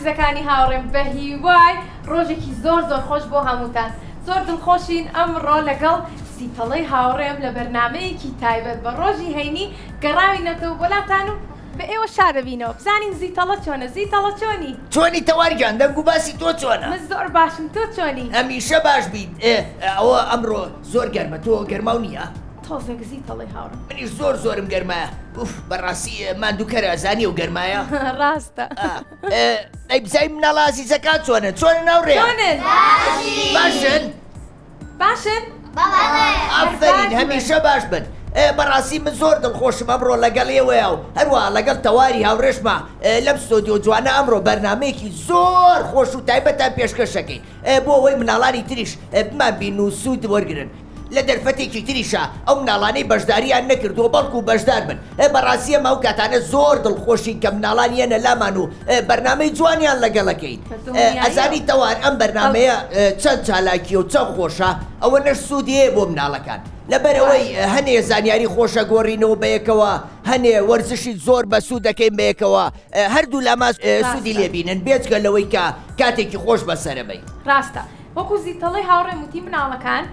عزیزەکانی هاوڕێم بە هیوای ڕۆژێکی زۆر خۆش بۆ هەمووتان زۆر دڵخۆشین ئەمڕۆ لەگەڵ سیتەڵەی هاوڕێم لە بەرنامەیەکی تایبەت بە ڕۆژی هەینی گەڕاوینەتەوە بۆلاتان و بە ئێوە شارەبینەوە بزانین زیتەڵە چۆنە زیتەڵە چۆنی چۆنی تەوارگیان دەنگ و باسی تۆ چۆنە من زۆر باشم تۆ چۆنی هەمیشە باش بین ئەوە ئەمڕۆ زۆر گەرمە تۆ گەرماو نییە تۆزێک زیتەڵەی هاوڕێم منیش زۆرم گەرمایە بەڕاستی ماندووکەرە ئازانی و گەرمایە ڕاستە ئەی بزای مناڵە عەزیزەکان چۆنە ناوڕێ باشن ئافرین هەمیشە باش بن بەڕاستی من زۆر دڵخۆشم ئەمڕۆ لەگەڵ ئێوەیە و هەروە لەگەڵ تەواری هاوڕێشمە لەم ستۆدیۆ جوانە ئەمڕۆ بەرنامەیەکی زۆر خۆش و تایبەتان پێشکەشەکەین بۆ ئەوەی مناڵانی تریش بمان بین و سوود وەرگرن لە دەرفەتێکی تریشە ئەو مناڵانەی بەشداریان نەکردووە بەڵکو بەشدار بن بەڕاستی ئەمە ئەو کاتانە زۆر دڵخۆشین کە مناڵان یەنە لامان و بەرنامەی جوانیان لەگەڵەکەین ئەزانی تەوار ئەم بەرنامەیە چەند چالاکیە و چەند خۆشە ئەوە نەش سوودیەیە بۆ مناڵەکان لەبەرەوەی هەنێ زانیاری خۆشە گۆڕینەوە بەیەکەوە هەنێ وەرزشی زۆر بە سوود دەکەین بەیەکەوە هەردوو لاما سوودی لێبینن بێجگە لەوەی کە کاتێکی خۆش بەسەرەبەی ڕاستە وەکو زیتەڵەی هاوڕێم وتی مناڵەکان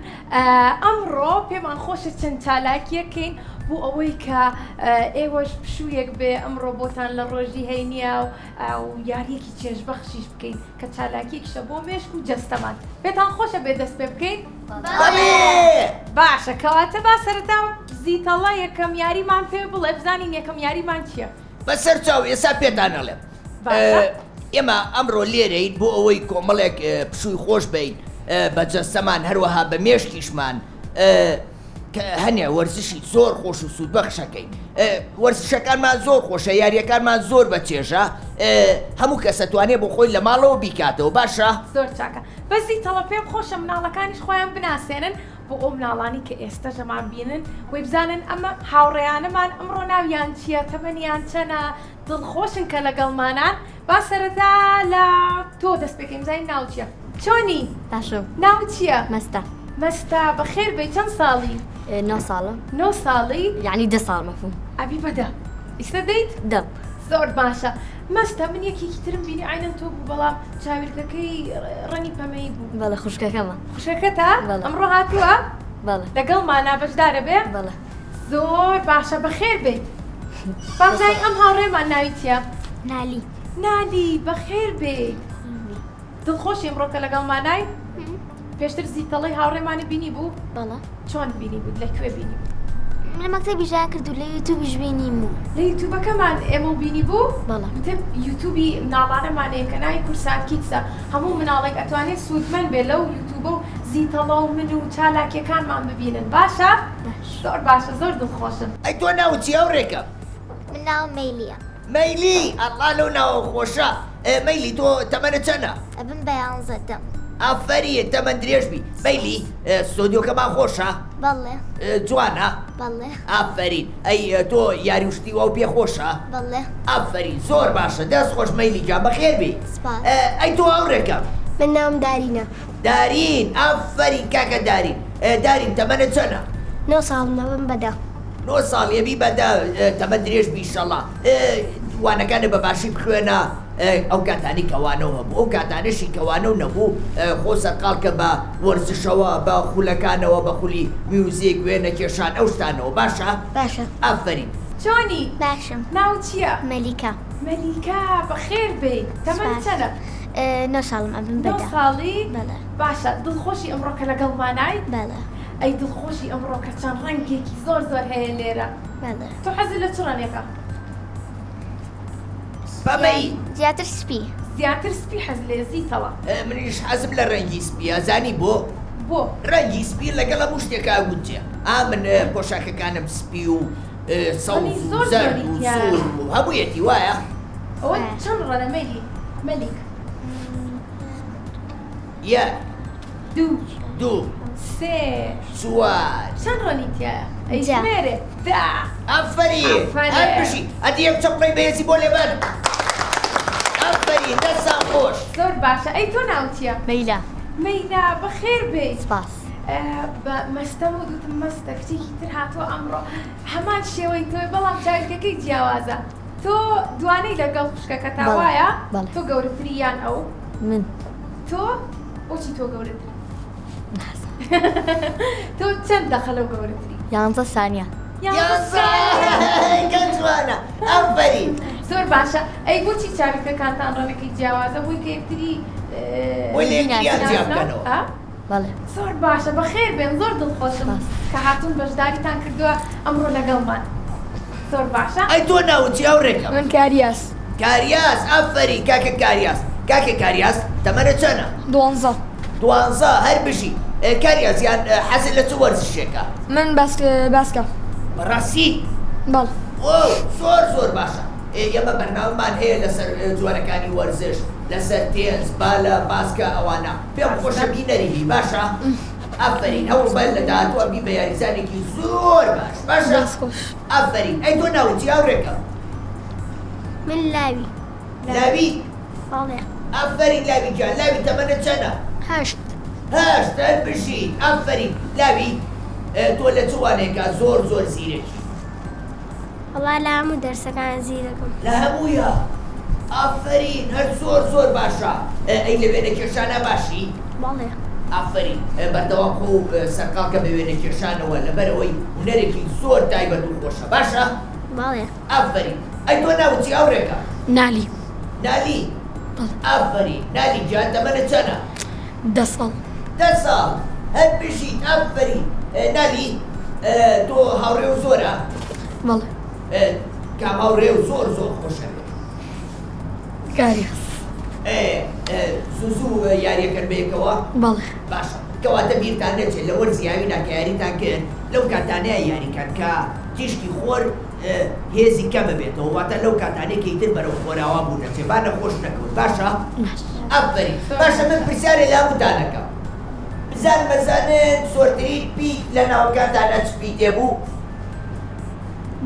ئەمڕۆ پێمان خۆشە چەند چالاکیەکەین بۆ ئەوەی کە ئێوەش پشوویەک بێ ئەمڕۆ بۆتان لە ڕۆژی هەینیە و یاریەکی چێژبەخشیش بکەین کە چالاکیەکیشە بۆ مێشک و جەستەمان پێتان خۆشە بێ دەست پێ بکەین باشە کەواتە با سەرەتا زیتەڵە یەکەم یاریمان پێ بڵێ بزانین یەکەم یاریمان چییە بەسەر چاو ئێستا پێتانەڵێم ئێمە ئەمڕۆ لێرەین بۆ ئەوەی کۆمەڵێک پشووی خۆش بین بە جەستەمان هەروەها بە مێشکیشمان هەنێ وەرزشی زۆر خۆش و سوودبەخشەکەین وەرزشەکانمان زۆر خۆشە یاریەکانمان زۆر بەچێژە هەموو کەس ئەتوانێت بۆ خۆی لە ماڵەوە بیکاتەوە باشە زۆر چاکە بەزی تەڵە پێم خۆشە مناڵەکانیش خۆیان بناسێنن بۆ ئەو مناڵانی کە ئێستا ژەمان بینن وی بزانن ئەمە هاوڕێیانەمان ئەمڕۆ ناویان چییە تەمەنیان چەنە دڵخۆشن کە لەگەڵمانان با سەرەتا لە تۆ دەست پێکەین بزانین ناو چییە چۆنی باشم ناو چییە مەستا بەخێربێ چەند ساڵی 9 ساڵم 9 ساڵی یعنی 10 ساڵ مەفهوم ئەبی بەدە ئیستا دەیت زۆر باشە مەستە من یەکێکی ترم بینی عینەن تۆ بوو بەڵام چاویلکەکەی ڕەنی پەمەی بوو بەڵێ خوشکەکەمە خوشەکەتە ئەمڕۆ هاتووە لەگەڵمانە بەشدارە بێ زۆر باشە بەخێر بێت بازای ئەم هاوڕێمان ناوی چییە نالی بەخێر بێت دڵخۆشی ئەمڕۆکە لەگەڵمانای پێشتر زیتەڵەی هاوڕێمانە بینی بوو چۆن بینی بود لەکوێ بینی بوو لە مەکتەبی ژیان کرد و لە یوتیوبیش بینیم و لە یوتیوبەکەمان ئێمە بینی بوو وتم یوتیوبی مناڵانەمانەیە کە ناوی کورسات کیدسە هەموو مناڵێک ئەتوانێت سوودمەند بێ لەو یوتیوبە و زیتەڵە و من و چالاکیەکانمان ببینن باشە زۆر باشە زۆر دڵخۆشم ئەی تۆ ناو چی هاوڕێکە من ناوم مەیلیە مەیلی ئەڵڵا لەو ناوە خۆشە مەیلی تۆ تەمەنە چەنە ئەبن بە 11 ئافەریە تەمەند درێژبی مەیلی ستۆدیۆکەمان خۆشە بەڵێ جوانە بەڵێ ئافەرین ئەی تۆ یاری وشتی و پێ خۆشە بەڵێ ئافەرین زۆر باشە دەست خۆش مەیلی جان بەخێربی ئەی تۆ هاوڕێکە من ناوم دارینە دارین ئافەرین کاکە دارین تەمەنە چەنە 9 ساڵم ئەبن بەدە 9 ساڵ یەبی بەدە تەمەند درێژبی ئیشەڵڵا وانەکانە بەباشی بخوێنە ئەو کاتانی کەوانەوە بوو ئەو کاتانەشی کەوانە و نەبوو خۆ سەرقاڵکە بە وەرزشەوە بە خولەکانەوە بە خولی میوزیک وێنە کێشان ئەو شتانەوە باشە ئافەرین چۆنی باشم ناو چییە مەلیکە بەخێر بێت تەمەن چەنە 9 ساڵم ئەبن 9 ساڵی باشە دڵخۆشی ئەمڕۆکە لەگەڵمانای ئەی دڵخۆشی ئەمڕۆکە چەند ڕەنگێکی زۆر هەیە لێرە تۆ حەزی لە چ ڕەنێکە زیاتر سپی حەز لێ زیتەوە منیش حەزم لە ڕەنگی سپی ئەزانی بۆ ڕەنگی سپی لەگەڵ هەموو شتێکا گوتێ من پۆشاکەکانم سپی و سەوز و زەرد و سوور و هەموویەتی وایە ئەوە چەند ڕەنە مەلیک 1 2 3 4 چەند ڕەنی تایە ئەیژمێرێ ئافەرین هەربشی ئەدی ئەم چەپڵەی بەهێزی بۆ لێبەر ئافەرین دەستان خۆش زۆر باشە ئەی تۆ ناو چییە مەیلا بەخێر بێت سپاس مەستەم و دوتم مەستە کچێکی تر هاتووە ئەمڕۆ هەمان شێوەی تۆی بەڵام چاویلکەکەی جیاوازە تۆ دوانەی لەگەڵ خوشکەکە تاوایە بەڵێ. تۆ گەورەتری یان ئەو من تۆ بۆچی تۆ گەورەتری تۆ چەند دەخە لەو گەورەتری 11 ثانیە گەنجوانە ئەفەرین زۆر باشە ئەی بۆچی چاویەکەکانتان ڕەنەکەی جیاوازە بۆی کە یەکتری بۆی لە یەکتریان جیا بکەنەوە. بەڵێ زۆر باشە بەخێربێن زۆر دڵخۆشم کە هاتوون بەشداریتان کردووە ئەمڕۆ لەگەڵمان زۆر باشە ئەی تۆ ناوچی ئەوڕێکە من کاریاس کاریاس ئەفەری کاکە کاریاس کاکە کاریاس تەمەنە چەنە 12 دوانزە هەر بژی کاریاس یان حەزت لە چ وەرزشێکە من باسکە بەڕاستی بەڵ زۆر باشە ئێمە بەرنامەمان هەیە لەسەر جوانەکانی وەرزش لەسەر تێنس بالە باسکە ئەوانە پێم خۆشە بینەریبی باشە ئەفەرین هەوڵ بەر لە داهاتوە بی بە یاریزانێکی زۆر باشە ئەفەرین ئەی تۆ ناوچی ئەوڕێکە من لاوی لاوی بەڵێ ئەفەرین لاوی جان لاوی تەمەنە چەنە 8 هەشت هەر بژیت ئەفەرین لاوی تۆ لە چوانێکە زۆر زیرێکی وەڵا لە هەموو دەرسەکان زیرەکەم لە هەموویە ئافرین هەر زۆر باشە ئەی لە وێنە کێشانە باشی بەڵێ ئافرین بەردەوام خۆ سەرقاڵکە بە وێنە کێشانەوە لەبەرەوەی هونەرێکی زۆر تایبەت و خۆشە باشە بەڵێ ئافرین ئەی تۆ ناوچی ئەوڕێکە نالی نالی ئافرین نالی جان تەمەنە چەنە 10 ساڵ 10 ساڵ هەر بژیت ئافرین نالی تۆ هاوڕێ و زۆرە بەڵێ کام هاوڕێ و زۆر خۆشە کاریاس زوو یاریەکەن بەیەکەوە بەڵێ باشە کەواتە بیرتان نەچێت لە وەرزیاویدا کە یاریتان کرد لەو کاتانەیە یاریکان کە تیشکی خۆر هێزی کەمە بێتەوە واتە لەو کاتانەیەکی تر بەرەو خۆراوا بوو نەچێت با نەخۆش نەکەوت باشە ئەفەرین باشە من پرسیارێ لاموتانەکەم بزانن زۆرترین پی لە ناوەکانتانە چ پی تێبوو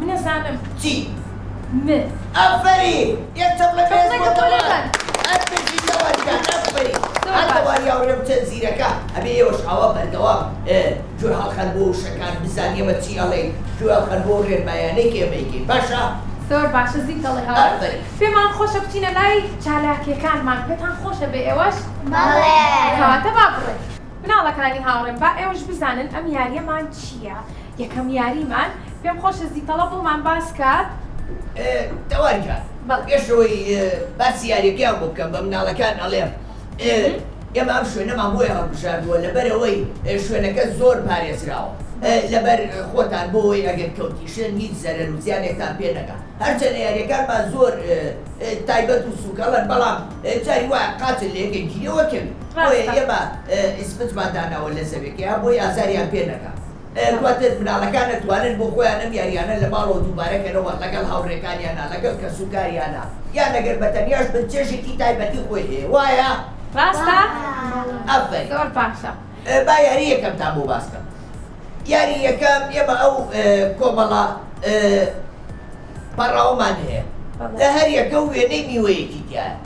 منەزانم چی؟ من ئەفەرین یەکچەم لە بێز بۆتەوە بۆتەوە ئەفەرین ئەفەرین هاتەواری هاوڕێم چەند زیرەکە ئەبێ ئێوەش ئەوە بەردەوام گوێ هەڵخەن بۆ شەکان بزانیەمە چی ئەڵێ گوێ هەڵخەن بۆ ڕێنمایانەی کێمەیکەین باشە؟ زۆر باشە زیندەڵی هاوڕێ پێمان خۆشە بچینە لای چالاکیەکانمان پێتان خۆشە بێ ئێوەش بەڵێ کەواتە با بڕێن مناڵەکانی هاوڕێم با ئێوەش بزانن ئەم یاریەمان چییە یەکەم یاریمان پێم خۆشە زیتەڵە بۆمان باس کات تەوارجان پێشەوەی باسی یاریەکەیان بۆ بکەم بە مناڵەکان ئەڵێم ئێمە ئەم شوێنەمان بۆی هەڵبژاردووە لەبەرەوەی شوێنەکە زۆر پارێزراوە لەبەر خۆتان بۆەوەی ئەگەر کەوتیشن هیچ زەرەر و زیانێکتان پێ نەکا هەرچەندە یاریەکانمان زۆر تایبەت و سوکەڵەن بەڵام جاری وایە قاچن لە یەکێک گیرەوە کەوی بۆیە ئێمە ئیسپتمان داناوە لە زەوێکەیە بۆی ئازاریان پێ نەکا دواتر مناڵەکان نەتوانن بۆ خۆیان ئەم یاریانە لە ماڵەوە دووبارەکەنەوە لەگەڵ هاوڕێکانیانە لەگەڵ کەسوکاریانە یان ئەگەر بەتەنیاش بن چێژێکی تایبەتی خۆی هەیە وایە؟ ڕاستە؟ ئەفەرین زۆر باشە با یاری یەکەمتان بۆ باس بکەم یاری یەکەم ئێمە ئەو کۆمەڵە پەڕاومان هەیە لە هەر یەکە وێنەی میوەیەکی تایە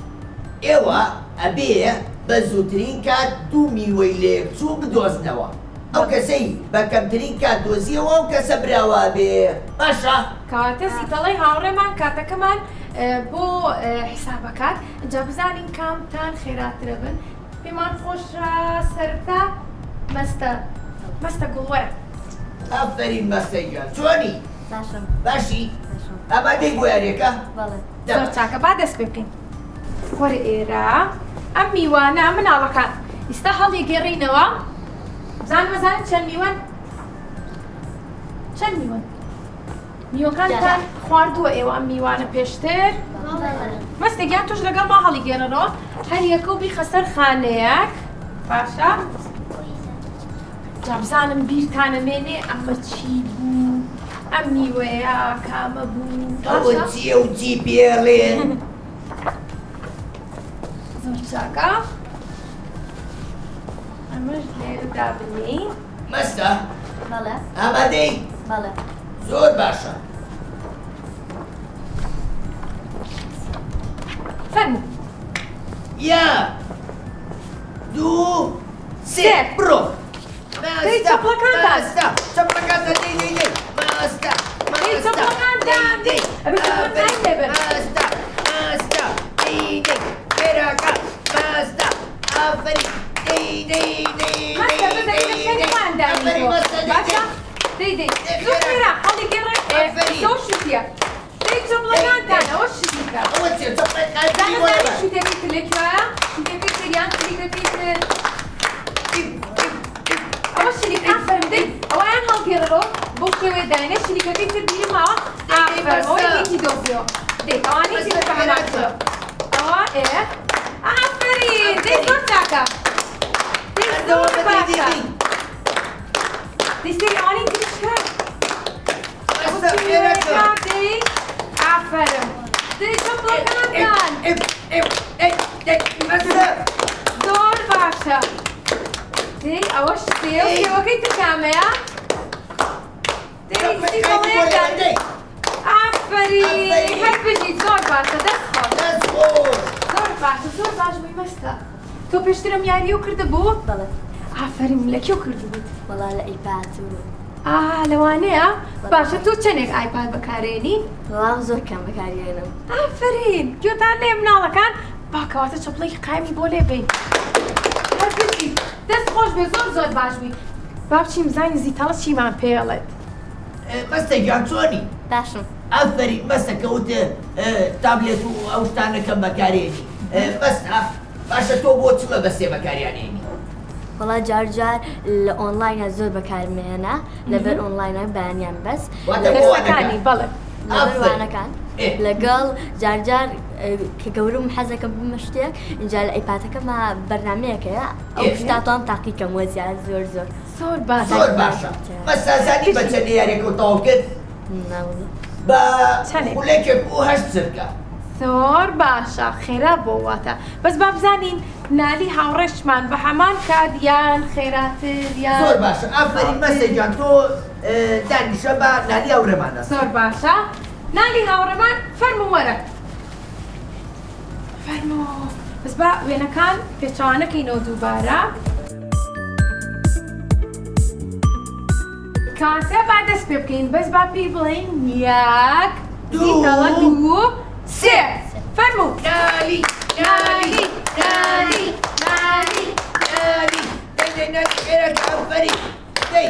ئێوە ئەبێ بە زووترین کات 2 میوەی لە یەکچوو بدۆزنەوە ئەو کەسەی بە کەمترین کات دۆزیەوە ئەو کەسە براوە بێ باشە؟ کەواتە زیتەڵەی هاوڕێمان کاتەکەمان بۆ حیسابەکات اینجا بزانین کامتان خێراترە بن پێمان خۆشە سەرتا مەستە گوڵوەرە ئەفەرین مەستەی گوێن چۆنی؟ باشم باشی؟ ئامادەی بۆ یاریەکە؟ بەڵێ زۆر چاکە با دەست پێ بکەین وەرە ئێرە ئەم میوانە مناڵەکان ئێستا هەڵی گێڕینەوە بزانین چەند میوان؟ چەند میوان؟ میوەکانتان خواردووە ئێوە ئەم میوانە پێشتر؟ مەستێکیان توش لەگەڵ ما هەڵی گێڕنەوە هەر یەکە و بیخە سەر خانەیەک باشە؟ جا بزانم بیرتانەمێنێ ئەمە چی بوو؟ ئەم میوەیە کامە بوو؟ ئەوە چیە و چی پێڵێن؟ زۆر چاکە ئەمەش لێرە دابنی مەستە؟ بەڵێ ئامادەی؟ بەڵێ زۆر باشە فەرموو یەک دوو سێ بڕۆ دەی چەپڵەکانتان چەپڵەکانتان دەی مەستە دەی چەپڵەکانتان ئەبێ چەپڵەکان لێبن ئافرین مەستە بزەی لە شوێنمان دانیتۆ باشە دەی زۆر خێرا هەڵی گەڕێ زۆر شتیە دەی جەمڵەکانتان ئەوە شتیکە ئەوە چێ زانەزانی شتێکی تر لەکوایە شتێکی تریان شتێکی تر ئەوە شریک ئافرم دەی ئەوەیان هەڵگێڕەوە بۆ شێوێ داینە شریکەکەی تر بیرماوە ئافرەوەیەکی دۆزیەوە دەی ئەوانی تر بە هەمان کرۆ ئەوە ئافرین دەی زۆر چاکە دەی زۆر باشە دەی سەری ئەوانی تریشکە دەی ئافرم دەی چەپڵەکانتان زۆر باشە دەی ئەوە شێوەکەی تر کامەیە ئافرین هەر بژی زۆر باشە دەست خۆش زۆر باشە زۆر باش بووی مەستە تۆ پێشترم یاریۆ کردە بۆ بەڵێ ئافرین لە کێو کردبوویت وەڵا لە ئیپات و لەوانەیە باشە تۆ چەندێک ئایپاد بەکارێنی وەڵام زۆر کەم بەکارهێنم ئافرین گوێتان لێ مناڵەکان باکەواتە چەپڵێکی قایمی بۆ لێ بین هەر بژی دەست خۆش بێ زۆر باش بووی با بچیم زانی زیتەڵە چیمان پێڵێت مەستە گیان چۆنی باشم ئافرین مەستە کەوتە تابلێت و ئەو شتانەکەم بەکارێنی مەستە باشە تۆ بۆ چمە بەسێ بەکاریانێنی وەڵا جار لە ئۆنلاینە زۆر بەکارمێنە لەبەر ئۆنلاینە بەیانیان بەس دەستەکانی بەڵێ لەبەر وانەکان لەگەڵ جار کە گەورم حەزەکە بمە شتێک اینجا لە ئەیپاتەکەمە بەرنامەیەکەیە ئەو شتاتۆم تاقیکەم وەزیان زۆر زۆر باشە زۆر باشە مەسازانی بە چەند یاریێک و تەواو کرد بە خولێکێک و هەشت زرگە زۆر باشە خێرا بۆ واتە بەس با بزانین نالی هاوڕێشمان بە هەمان کادیان خێراتر یان زۆر باشە ئافرین مەستە گیان تۆ دانیشە بە نالی هاوڕێمانە زۆر باشە نالی هاوڕێمان فەرموو وەرە فەرموو بەس با وێنەکان پێچەوانەکەینەوە دووبارە کاتە با دەست پێ بکەین بەس با پێی بڵێین یەک زیتەڵە دوو سێ فەرموو نالی نالی نالی نالی نالی دەی نالی خێرات ئافرین دەی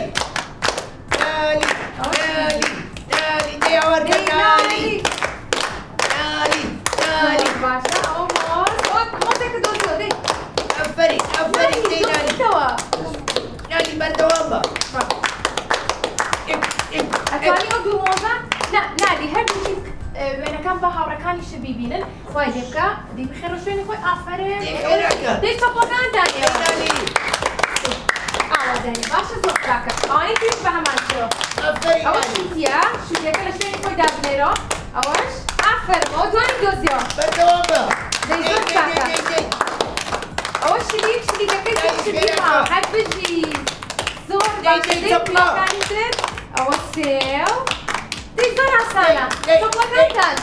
نالی نالی نالی دەی ئەوەرکە نالی نالی نالی باشە ئەوە مۆزێکە دۆزیەوە دەی ئافرین دەی نالی نالی بەردەوام بە ئەتوانی ئەو دوو مۆزە نالی هەردووکی وێنەکان بە هاوڕەکانیشە بیبینن وای لێ بکە دەی بخێرە شوێنی خۆی ئافرین دەی چەپڵەکان دانیەوە ئاوادانی باشە زۆر چاکە ئەوانەی توش بە هەمان شێوە ئەوە شوتیە شوتیەکە لە شوێنی خۆی دابنێرەوە ئەوەش ئافرمەوە دوانی دۆزیەوە بەردەوام بە دەی زۆر چاکە ئەوە شریکەکەی تشبیماوە هەر بژی زۆر باشە دەی پڵەکانی تر ئەوە سێو دەی زۆر ئاسانە چەپڵەکانتان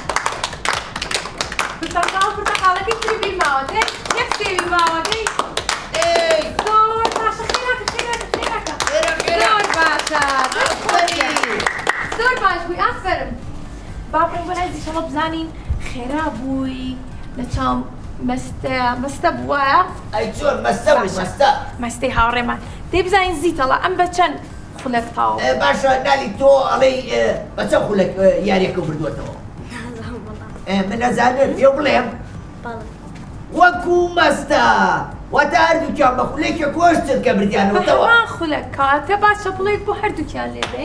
پرتەقاڵەکەی تری بیرماوە دەی یەک سێوی ماوە دەی زۆر باشە خێراکە زۆر باشە زۆر باش بووی ئافرم با بڕێن بۆ لای زیشەڵە بزانین خێرا بووی لە چاوم مەستە بووە ئەی چۆن مەستە بووی مەستەی هاوڕێمان دەی بزانین زیتەڵە ئەم بە چەند خولەک تاوە باشە نالی تۆ ئەڵێی بە چەند خولێک یاریەکە بردووەتەوە من نەزانم پێ بڵێم وەکو مەستە واتە هەردووکیان بە خولێکێک وەشتت کە بردیانەوەتەوە هەمان خولەک کاتە با چەپڵێک بۆ هەردووکیان لێ بێ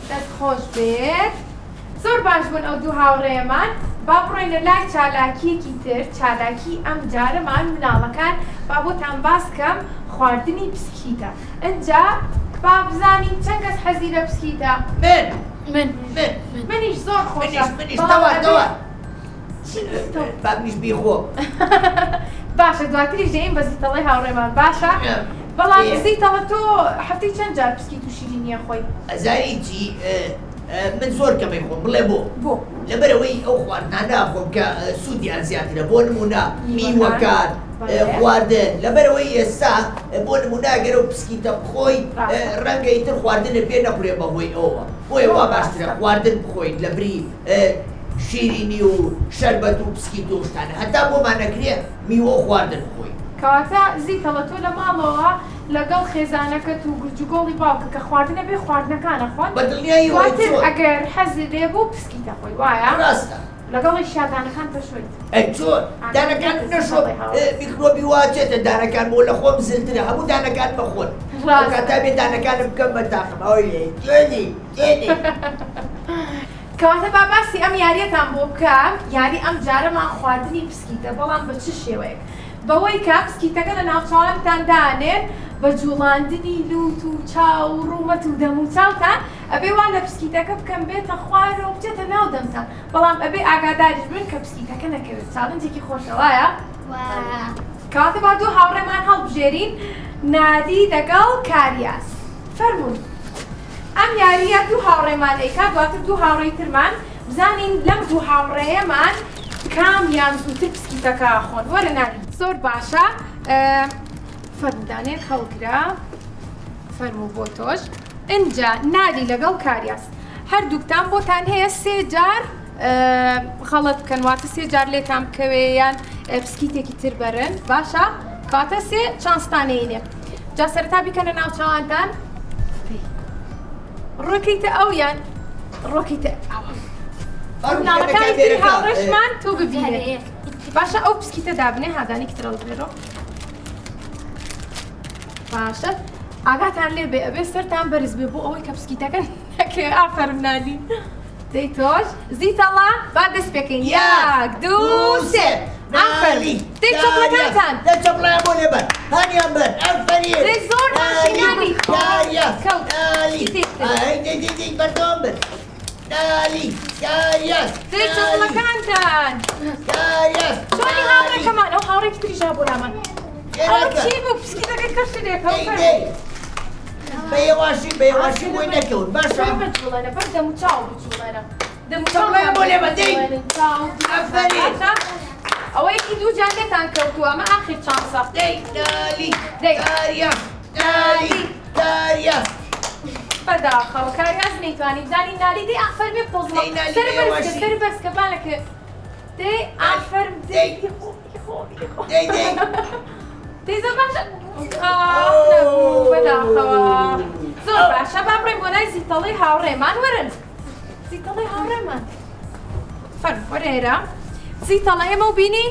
دەست خۆش بێت زۆر باش بوون ئەو دوو هاوڕێمان با بڕۆینە لای چالاکیەکی تر چالاکی ئەم جارەمان مناڵەکان با بۆتان باس کەم خواردنی بسکیتە ئەنجا با بزانین چەند کەس حەزی لە بسکیتە منیش زۆر خۆشە بابنیش بیخۆ باشە دواتریش دەین بە زیتەڵەی هاوڕێمان باشە بەڵام زیتەڵە تۆ هەفتەی چەند جار بسکیت و شیرینیە خۆی ئەزاری چی من زۆر کەمەی خۆم بڵێ بۆ لەبەرەوەی ئەو خواردنانە خۆم کە سوودیان زیاترە بۆ نمونە میوەکان خواردن لەبەرەوەی ئێستا بۆ نمونە ئەگەر ئەو پسکیتە بخۆی ڕەنگە ئیتر خواردنت پێ نەخورێ بەهۆی ئەوە بۆیە وا باشترە خواردن بخۆیت لە بری شیرینی و شەربەت و بسکیت و شتانە هەتا بۆمان نەکرێ میوە خواردن خۆی کەواتە زیتەڵە تۆ لە ماڵەوە لەگەڵ خێزانەکەت و گرجوگۆڵی باوکە کە خواردنە بێ خواردنەکانە خۆن بەدڵنیایی دواتر ئەگەر حەزت لێ بوو بسکیتە خۆی وایە ڕاستە لەگەڵی شادانەکان پەشۆیت ئەی چۆن دانەکان نەشۆ میکرۆبی واتێتە دانەکان بۆ لە خۆم زلترە هەموو دانەکان بەخۆن کاتا بێ دانەکانم بکەم بە تاقم ئەوەی تێنی کەواتە با باسی ئەم یاریەتان بۆ بکەم یاری ئەم جارەمان خواردنی بسکیتە بەڵام بە چ شێوەیەک بەوەی کە بسکیتەکە لە ناوچەوانتان دانێن بە جوڵاندنی لوت و چاو و ڕوومەت و دەم و چاوتان ئەبێ وا لە بسکیتەکە بکەم بێتە خوارەوە بچێتە ناو دەمتان بەڵام ئەبێ ئاگاداریش بن کە بسکیتەکە نەکەوێت چاڵنجێکی خۆشە وایە کەواتە با دوو هاوڕێمان هەڵبژێرین نادی لەگەڵ کاریاس فەرموون ئەم یاریە دوو هاوڕێمان ئەیکا دواتر دوو هاوڕێی ترمان بزانین لەم دوو هاوڕێیەمان کامیان زووتر بسکیتەکە خۆن وەرە نادی زۆر باشە فەرمودانێک هەڵگرا فەرموو بۆ تۆش ئینجا نادی لەگەڵ کاریاس هەردووکتان بۆتان هەیە سێ جار خەڵەت بکەن واتە سێ جار لێتان بکەوێ یان بسکیتێکی تر بەرن باشە کاتە سێ چانستانەینێ جا سەرەتا بیکەنە ناوچەوانتان ڕۆکەیتە ئەو یان ڕۆکەیتە ئەوە ناڵەکانی تری هاوڕێشمان تۆ ببینێ باشە ئەو بسکیتە دابنێ هادانی کترە بێرۆ باشە ئاگاتان لێ بێ ئەبێ سەرتان بەرز بێ بۆ ئەوەی کە بسکیتەکە نەکێ ئافەرم نادی دەی تۆش زیتەڵا با دەست پێکەین یاک دوو سێ ئافەرمی دەی چۆپڵەکانتان دە چۆپڵەیان بۆ لێبەر هانیان بەر ئەفەرین دەی زۆر باشی نادی کاریاس کەوت دەی بەردەوام بن نالی کاریاس دەی چۆپڵەکانتان کاریاس چۆنی هاوڕێکەمان ئەو هاوڕێکی تری ژا بۆ لامان ئەوە چی بوو بسکیتەکەی کەشتێکە بەیەواشی بۆی نەکەون باشە بچوڵێنە بەر دەم و چاو بچوڵێنە دەم و چۆپڵەیان بۆ لێبەر دەی ئەفەرین ئەوەیەکی دوو جان لێتان کەوتووە ئەمە ئاخر چاند ساخت دەی نالی کاریاس نالی کاریاس بەداخەوە کاریاس نەیتوانی بزانی نالی دەی ئافەرمێ پۆزڵە سەر بەرزکە بالەکە دەی ئافەرم دەی دەی زۆر باشە بەداخەوە زۆر باشە با بڕێم بۆ لای زیتەڵەی هاوڕێمان وەرن زیتەڵەی هاوڕێمان فەرم وەرێرە زیتەڵە ئێمە و بینی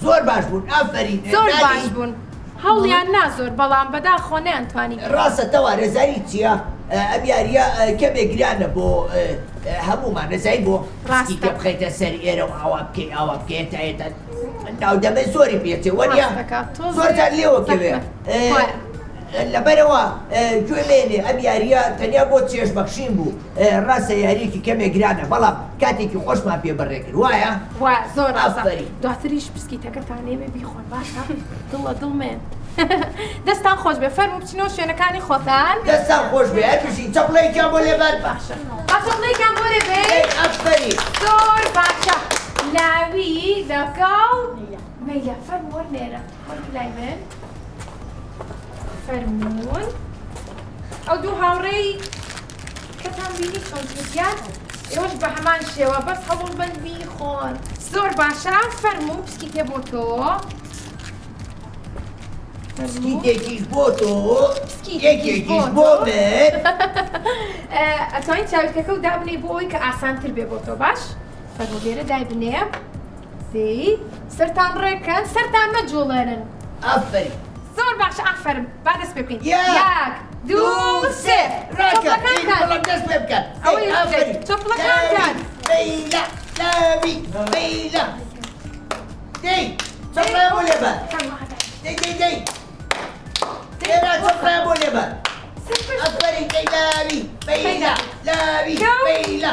زۆر باش بوون ئافەرین زۆر باش بوون هەوڵیان نازۆر بەڵام بەداخۆ نەیانتوانی ڕاستە تەوا ڕێزاری چییە؟ ئەم یاریە کەمێک گرانە بۆ هەموومان نەزای بۆ بسکیتە بخەیتە سەر ئێرە و ئاوا بکەی ئاوا بکەیتە ناودەمە زۆری پێچێ وەریە زۆرجار لێوەکەوێ لەبەرەوە گوێ لێنێ ئەم یاریە تەنیا بۆ چێژبەخشین بوو ڕاستە یاریەکی کەمێک گرانە بەڵام کاتێکی خۆشمان پێ بەڕێکرد وایە؟ وایە زۆر ئاسان دواتریش بسکیتەکەتان نێوێ بیخۆن باشە دڵە دڵمێن دەستان خۆش بێ فەرموو بچینەوە شوێنەکانی خۆتان دەستان خۆش بێ هەرپشین چەپڵەیەکیان بۆ لێبەر باشە چەپڵەیەکیان بۆ لێبێ ئەفەرین زۆر باشە لاوی لەگەڵ مەیلە فەرموو وەرنێرە وەرگی لای من فەرموون ئەو دوو هاوڕێی کەتان بینی چۆن کردیان ئێوەش بە هەمان شێوە بەس هەوڵ بن بیخۆن زۆر باشە فەرموو بسکیتێ بۆ تۆ بسکیتێکیش بۆ تۆ یەکێکیش بۆ من ئەتوانین چاویلکەکە و دابنێ بۆ ئەوەی کە ئاسانتر بێ بۆ تۆ باش فەرموو لێرە دای بنێ دەی سەرتان ڕێکەن سەرتان مەجوڵێنن ئافەرین زۆر باشە ئافەرم با دەست پێ بکەین یاک دوو سێ ڕاکە بەڵام دەست پێ بکەن چۆپڵەکانتان مەیلە لاوی مەیلە دەی چۆپڵەیە بۆ لێبەر دەی لێرە چۆپڵەیە بۆ لێبەر ئەفەرین دەی لاوی مەیلە لاوی مەیلە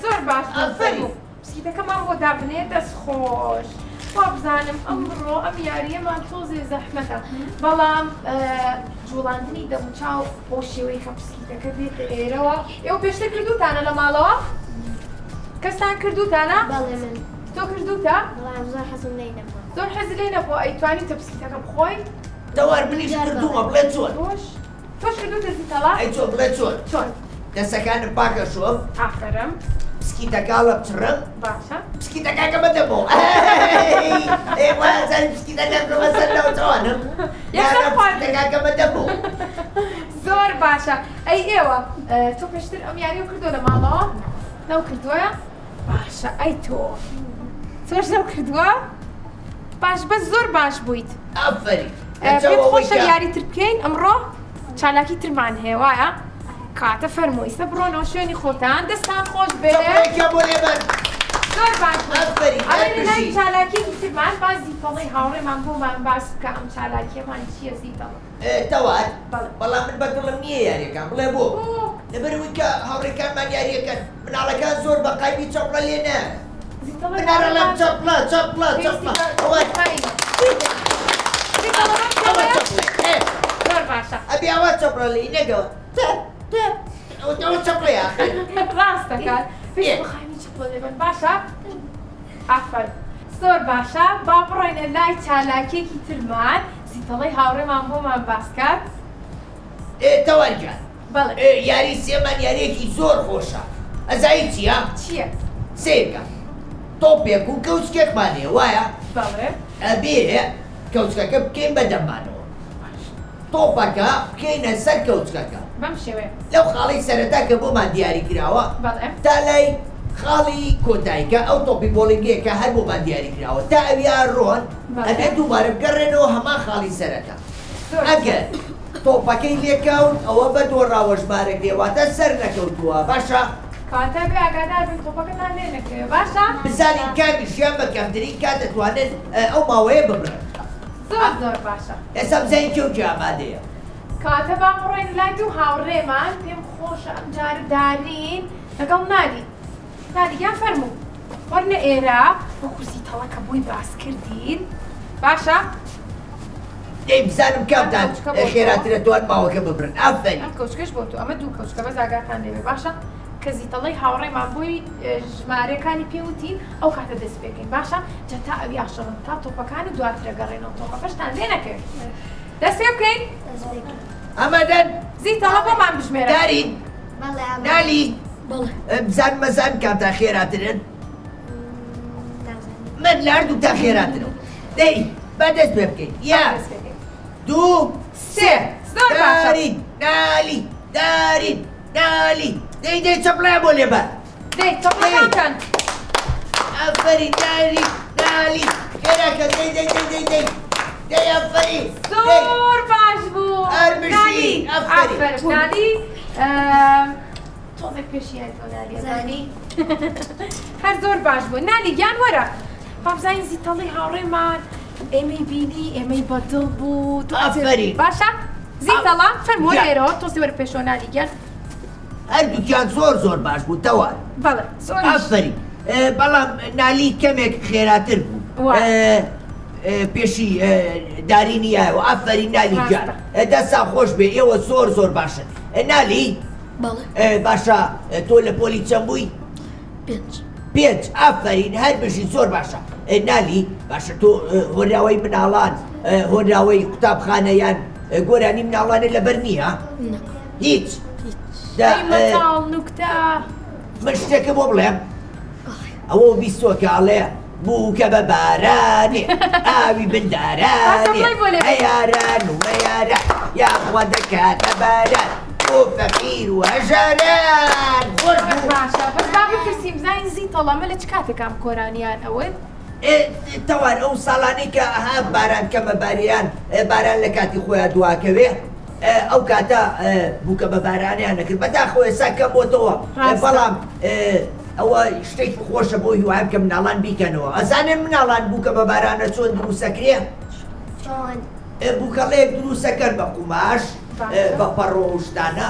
زۆر باش ئەفەرین بسکیتەکەمان بۆ دابنێ دەست خۆش وا بزانم ئەمڕۆ ئەم یاریەمان تۆزێ زەحمەتە بەڵام جوڵاندنی دەموچاو بۆ شێوەی کە بسکیتەکە بێتە ئێرەوە ئێوە پێشتر کردوتانە لە ماڵەوە؟ کەستان کردوتانە؟ بەڵێ من تۆ کردوتە؟ بەڵام زۆر حەزم لێ نەبووە زۆر حەزی لێ نەبووە ئەیتوانیتە بسکیتەکە بخۆی؟ دەوار منیش کردوومە بڵێ چۆن تۆش کردوتە زیتەڵا؟ ئەی چۆن بڵێ چۆن چۆن؟ دەستەکانم پاکە شۆم ئافەرم پسکیتەکاڵە بچڕم باشە پسکیتەکەکەمە دەبۆ وازانم پسکیتەکە بڕەوەسەر ناوچەوانم پسکیتەکەکەمە دەبۆ زۆر باشە ئەی ئێوە تۆ پێشتر ئەم یاریە کردو لە ماڵەوە نەو کردووە باشە ئەی تۆش نەو کردووە باش بەس زۆر باش بوویت ئافەری پێت خۆشە یاریتر بکەین ئەمڕۆ چالاکی ترمان هەیە وایە کاتە فەرمووی سە بڕۆنەوە شوێنی خۆتان دەستان خۆش بێ بۆ لێبەر زۆر باش ئافەری ئەمە لای چالاکیی ترمان با زیتەڵەی هاوڕێمان بۆمان باس بکە ئەم چالاکیەمان چییە زیتەڵە تەوار بەڵام من بەدڵم نییە یاریەکان بڵێ بۆ لەبەرەوەی کە هاوڕێکانمان یاریەکەن مناڵەکان زۆر بە قایبی چەپڵە لێ نە منارە لەم چەپڵە چەپڵە چەپڵە زۆر باشە ئەبی ئەوە چەپڵە لێی نەگەوە ئەوە چەپڵەیە ڕاستەکان پێش بخایمی چەپڵە لێبن باشە ئافەر زۆر باشە با بڕۆینە لای چالاکێکی ترمان زیتەڵەی هاوڕێمان بۆمان باسکات تەوارگان بەڵێ یاری سێمان یاریەکی زۆر خۆشە ئەزایی چییە؟ سێکە تۆپێک و کەوچکێکمانێ وایە؟ بەڵێ ئەبێ کەوچکەکە بکەین بەدەمانەوە تۆپەکە بکەینە سەر کەوچکەکە بەم شێوەیە لەو خاڵی سەرەتا کە بۆمان دیاری کراوە بەڵێ تا لای خاڵی کۆتاییکە ئەو تۆپی بۆڵنگەیەکە هەر بۆمان دیاری کراوە تا ئەویان ڕۆن ئەبێ دووبارە بگەڕێنەوە هەمان خاڵی سەرەتا ئەگەر تۆپەکەی لێکەوت ئەوە بە دۆڕاوە ژمارەک دێواتە سەر نەکەوتووە باشە کاتە بێ ئاگادار بن تۆپەکەتان لێ نەکەوێ باشە بزانین کامیشیان بە کەمترین کات دەتوانێت ئەو ماوەیە ببرن زۆر باشە ئێستا بزانین کێوکی ئامادەیە کاتە با بڕۆین لای دوو هاوڕێمان پێم خۆشە ئەم جارە دارین لەگەڵ نادیگیان فەرموو وەرنە ئێرە وەکو زیتەڵەکە بووی باس کردین باشە دەی بزانم کامتان خێراترە توان ماوەکە ببرن ئافەری ئەم کەوچکەش بۆ تو ئەمە دوو کەوچکە بە زاگاتان لێوێ باشە کە زیتەڵەی هاوڕێمان بووی ژمارەکانی پێوتین ئەو کاتە دەست پێکەین باشە جە تا ئەوی عاشەڵن تا تۆپەکانی دواترە گەڕێنەوە تۆپەکەشتان لێ نەکەوێت دەست پێ بکەین ئەمەدەن زیتەڵە بۆمان بژمێرە دارین نالی بزان مەزان کامتان خێراترن من لە هەردوو تا خێراترەوە دەی با دەست پێ بکەین یاک دوو سێ دارین نالی دەی چەپڵەیە بۆ لێبەر دەی چەپڵەکان ئەفەری نالی خێراکە دەی ئەفەری زۆر باش بوو ئەرمشی ئەفەری نالی تۆزێک پێشیان تۆ نالی هەر زۆر باش بوو نالی گیان وەرە بابزانین زیتەڵی هاوڕێمان ئێمەی بینی ئێمەی بەدڵ بوو ئەفەری باشە زیتەڵە فەرمووە لێرەوە تۆسی وەرە پێشۆ نالی گیان هەردووکیان زۆر باش بوو تەوار بەڵێ زۆر ئەفەری بەڵام نالی کەمێک خێراتر بوو پێشی دارینی یایەوە ئەفەری نالی گیان دەستا خۆش بێ ئێوە زۆر باشن نالی باشە تۆ لە پۆلی چەند بووی؟ پێنج ئافرین هەر بژی زۆر باشە نالی باشە تۆ هۆراوەی مناڵان هۆراوەی قوتابخانەیان گۆرانی مناڵانە لەبەر نییە؟ هیچ مەتاڵ نوکتە من شتێکە بۆ بڵێم ئەوە بیستۆکاڵێ بووکە بە بارانێ ئاوی بندارانێ هەیاران و مەیارە یاخوا دەکاتە باران بۆ فەقیر و هەژاران خۆش بوو باشە بەس با بپرسیم زانین زیتەڵە مە لە چ کاتێکام کۆرانیان ئەوێت؟ تەوان ئەو ساڵانەی کە ئەها باران کەمە باریان باران لە کاتی خۆیان دواکەوێ ئەو کاتە بووکە بە بارانیان نەکرد بەداخۆ ئێستا کەم بۆتەوە بەڵام ئەوە شتێکی خۆشە بۆ هیوایم کە مناڵان بیکەنەوە ئەزانێن مناڵان بووکە بە بارانە چۆن دروستەکرێ؟ بووکەڵەیەک دروستەکەن بە قوماش بە پەڕۆ و شتانە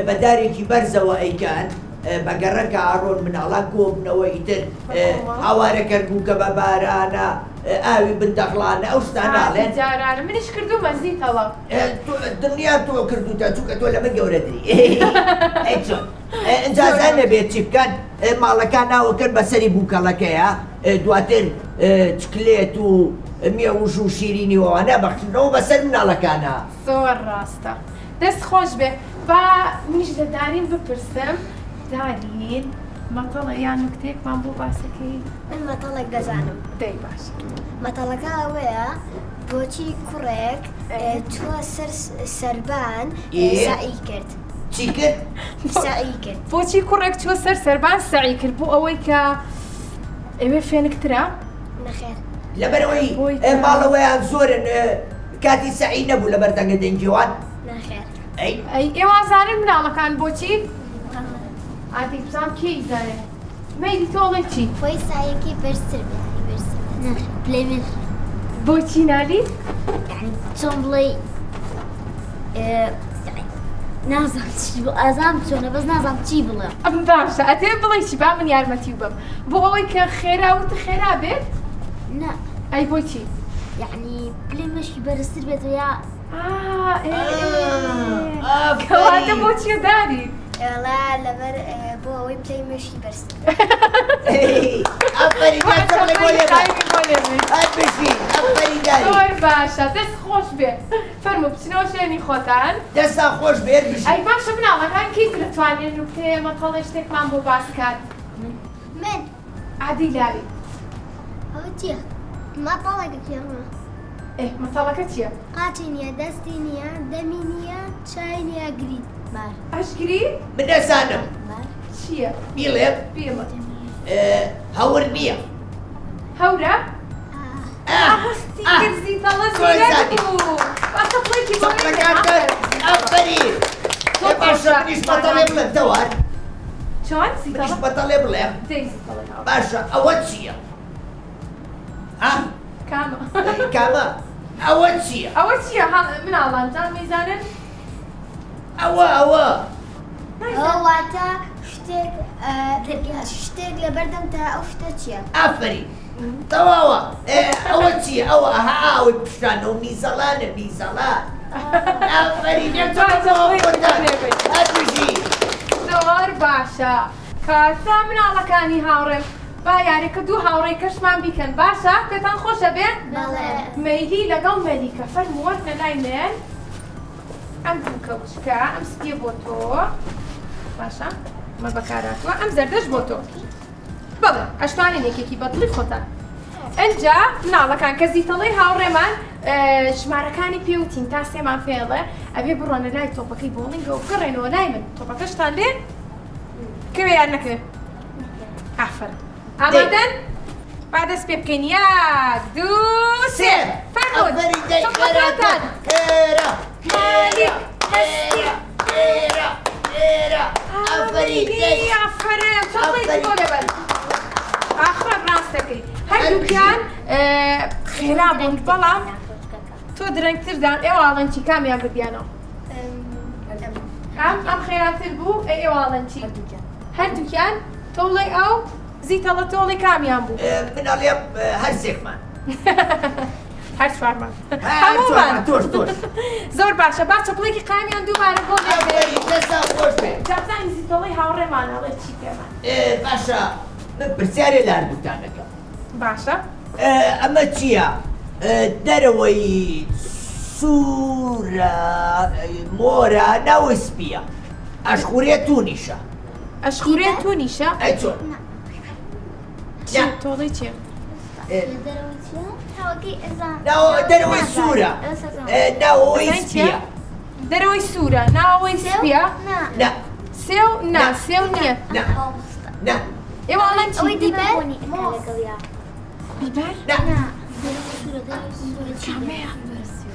بەدارێکی بەرزەوە ئەیکەن بە گەڕەکە ئاڕۆن مناڵان کۆبنەوە ئیتر هاوارەکەن بووکە بە بارانە ئاوی بندەخڵانە ئەو شتاناڵێن جارانە منیش کردومە زیتەڵە دڵنیان تۆ کردوتە چووکە تۆ لەمە گەورەتری چۆن ئەنجازان نەبێت چی بکەن ماڵەکان ناوەکەن بەسەری بووکەڵەکەیە دواتر چکلێت و مێوژ و شیرینیەوە نەبەخشنەوە بەسەر مناڵەکانە زۆر ڕاستە دەست خۆش بێ با منیش لە دارین بپرسم دارین مەتەڵە یان نوکتەیەکمان بۆ باسەکەی من مەتەڵێک دەزانم دەی باشە مەتەڵەکە ئەوەیە بۆچی کوڕێک چووە سەر سەربان سعی کرد چی کرد؟ سعی کرد بۆچی کوڕێک چوە سەر سەربان سعی کرد بۆ ئەوەی کە ئێوێ فێنکترە نەخێر لەبەرەوەی ماڵەوەیان زۆرن کاتی سعی نەبوو لە بەردەنگە دەنگیوان نەخێر ئەی ئێوە زانن مناڵەکان بۆچی؟ ئاتی بزانم کێی زانێ مەیلی تۆڵێ چی؟ خۆی سایەکی بەرزتر بێ بۆچی نالی؟ چۆن بڵێ نازانم چی بڵێ ئازام چۆنە بەس نازانم چی بڵێ ئەم باشە ئەتێ بڵێ چی با من یارمەتی بم بۆ ئەوەی کە خێراوتە خێرا بێت؟ نا ئەی بۆچی؟ یعنی پلەی مەشکی بەرزتر بێت یا کەواتە بۆچیە داری؟ ئێڵا لەبەر بۆ ئەوەی پلەی مەشکی بەرزتر ئەفەری دەچەڵێ بۆ لێ هەر بشی ئەفەری داری زۆر باشە دەست خۆش بێ فەرموو بچنەوە شوێنی خۆتان دەستا خۆش بێت بشی ئەی باشە مناڵەکان کەی دەتوانێت نوکتەیە مەتەڵێ شتێکمان بۆ باس کات من عادی لاوی ئەوە چییە؟ مەتەڵێکە پێڕمە مەتەڵەکە چییە؟ قاچی نییە دەستی نییە دەمی نییە چای نییە گری ئەشگری؟ من دەزانم چییە؟ بیڵێم پێمە هەور نییە هەورە؟ هەستی گرزی تەڵە زیرەت بوو باشە پڵێکی بۆ ئەفەری باشە منیش بەتەڵێ بڵێم دەوار چۆن؟ منیش بەتەڵێ بڵێم دەی زیتەڵە باشە ئەوە چییە؟ کامە کامە ئەوە چییە؟ ئەوە چییە مناڵان جان میزانن؟ ئەوە ئەوواتە شتێک لە بەردەم تا ئەو شتە چییە؟ ئافری تەواوە ئەوە چییە؟ ئەوە ئەوەی پشتانەوە میزەڵانە میزەڵان ئافری هەربژی زۆر باشە کاتە مناڵەکانی هاوڕێم با یاریکە دوو هاوڕێی کەشمان بیکەن باشە پێتان خۆشە بێن؟ مەیلی لەگەڵ مەلیکە فەرمووە لە لای من ئەم دوو کەوچکە ئەم سپیە بۆ تۆ باشە مە بەکاراتوە ئەم زەردەش بۆ تۆ بەڵێ ئەشتوانێن یەکێکی بەدڵی خۆتان ئەنجا مناڵەکان کە زیتەڵەی هاوڕێمان ژمارەکانی پێوتین تا سێمان فێڵێ ئەبێ بڕۆنە لای تۆپەکەی بۆڵینگە و بگەڕێنەوە لای من تۆپەکەشتان لێ کەوێ یان نەکەوێ ئافرە ئامادەن با دەست پێ بکەین یاک دوو سێ فەرموون تۆپەکەتان ئافرین چۆڵێکی بۆ لەبەر ئاخرە ڕاستەکەی هەردووکیان خێرا بوون بەڵام تۆ درەنگتردان ئێواڵەن چی کامیان بردیانەوە ئەم خێراتر بوو ئێواڵەن چی هەردووکیان تۆڵی ئەو زیتەڵە تۆڵی کامیان بوو مناڵێم هەرسێکمان هەر چوارمان تۆش زۆر باشە با چەپڵێکی قامیان دووبارە بۆ دەستا خۆش بێ جابزانی زیتەڵەی هاوڕێمانەڵێ چی پێمان باشە پرسیارێ لە هەردووتانەکە باشە ئەمە چییە؟ دەرەوەی سوورە مۆرە ناوی سپیە ئەشخورێ تونیشە ئەشخورێ تونیشە؟ ئەی چۆن؟ تۆڵی چێ؟ دەرەوەی سوورە ناوەوەی سپیە دەرەوەی سوورە ناوەوەی سپیە؟ نا سێو نا سێو نییە نا ئێواڵەن چی؟ بیبەر؟ بیبەر؟ نا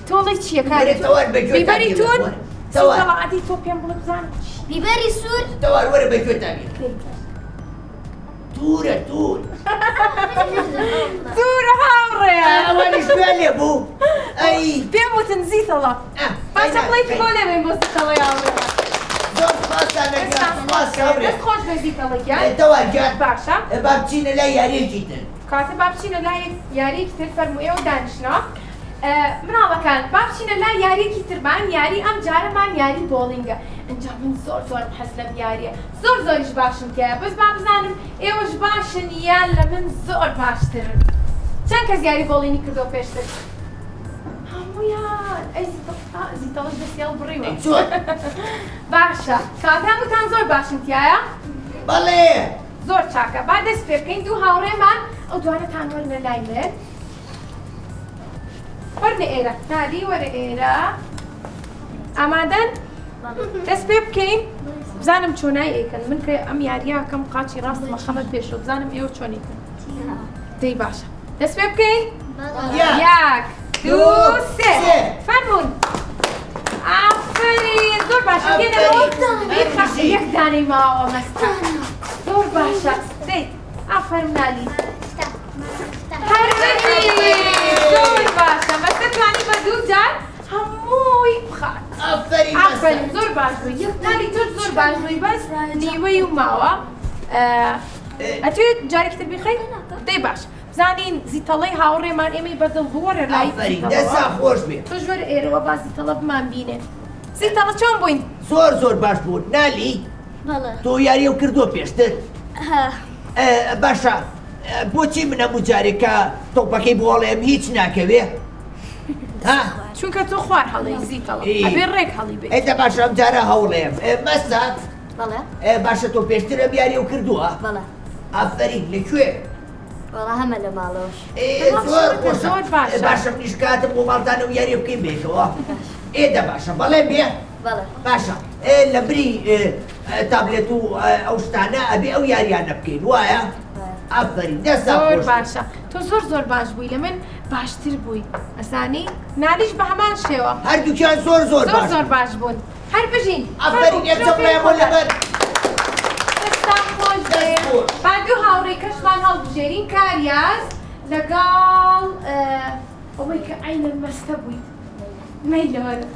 تۆڵی چییە کاری بیبەری تون؟ زیتەڵەعاتی تۆ پێم بڵێ بزانم بیبەری سوور؟ تەوار وەرە بەگوێتانی تورە تور تورە هاوڕێ ئەوانیش دوێ لێ بوو ئەی پێم وتن زیتەڵە باشە بڵێکی بۆ لێوێن بۆ زیتەڵەی هاوڕێ زۆر سپاسانەکە دەست خۆش بێ زیتەڵەکیان تەوار گیان باشە با بچینە لای یاریەکی تر کاتە با بچینە لای یاریەکی تر فەرموویەوە دانیشتنەوە مناڵەکان با بچینە لای یاریەکی ترمان یاری ئەم جارەمان یاری بۆڵینگە ئەنجا من زۆرم حەز لەم یاریە زۆریش باشم تایە بەس با بزانم ئێوەش باشن یان لە من زۆر باشترن چەند کەس یاری بۆڵینی کردەوە پێشتر هەموویان ئەی زیتەڵەش دەستیاڵ بڕیوە چۆن؟ باشە کاتان وتان زۆر باشن تایە؟ بەڵێ زۆر چاکە با دەست پێ بکەین دوو هاوڕێمان ئەو دوانەتان وەرنە لای من وەرنە ئێرە نالی وەرە ئێرە ئامادەن دەست پێ بکەین بزانم چۆنای ئەیکەن من کە ئەم یاریاکەم قاچی ڕاستمە خەمە پێشۆ بزانم ئێوە چۆنیکەن دەی باشە دەست پێ بکەین یەک دوو سێ فەرموون ئافرین زۆر باشە دێنەوە یەک دانەی ماوە مەستا زۆر باشە دەی ئافەرم نالی زۆر باشە مەستە توانی بە دوو جار هەمووی بخات ئافرین زۆر باش بووی نالی تۆش زۆر باش بووی بەس نیوەی و ماوە ئەتوێت جارێکی تر بیخەی دەی باش بزانین زیتەڵەی هاوڕێمان ئێمەی بەدڵ بوەرە لای دەسا خۆش بێ تۆ ژوەر ئێرەوە با زیتەڵە بمان بینێ زیتەڵە چۆن بووین زۆر باش بوون نالی تۆ یاریە و کردووە پێشتر باشە بۆچی من هەموو جارێکە تۆپەکەی بۆڵێم هیچ ناکەوێ چونکە تۆ خوار هەڵەی زیتەڵە ئەبێ ڕێک هەڵی بێ ئێدە باشە ئەم جارە هەوڵێم مەستا باشە تۆ پێشترە یاریە و کردووە ئافرین لەکوێ وەڵا هەمە لە ماڵەوەش زۆر باشە منیش کاتم بۆ ماڵدانە و یاریە بکەین بێتەوە ئێدە باشە بەڵێ بێ باشە لە بری تابلێت و ئەو شتانە ئەبێ ئەو یاریانە بکەین وایە ئافرین دەستا زۆر باشە تۆ زۆر باش بووی لە من باشتر بووی ئەزانی نالیش بە هەمان شێوە هەردووکیان زۆر باش بوون هەر بژین ئافرین یەک چەپڵێم بۆ لەبەر با دوو هاوڕێی کەشمان هەڵبژێرین کاریاز لەگەڵ ئەوەی کە عینە مەستە بوویت مەیلەوەرە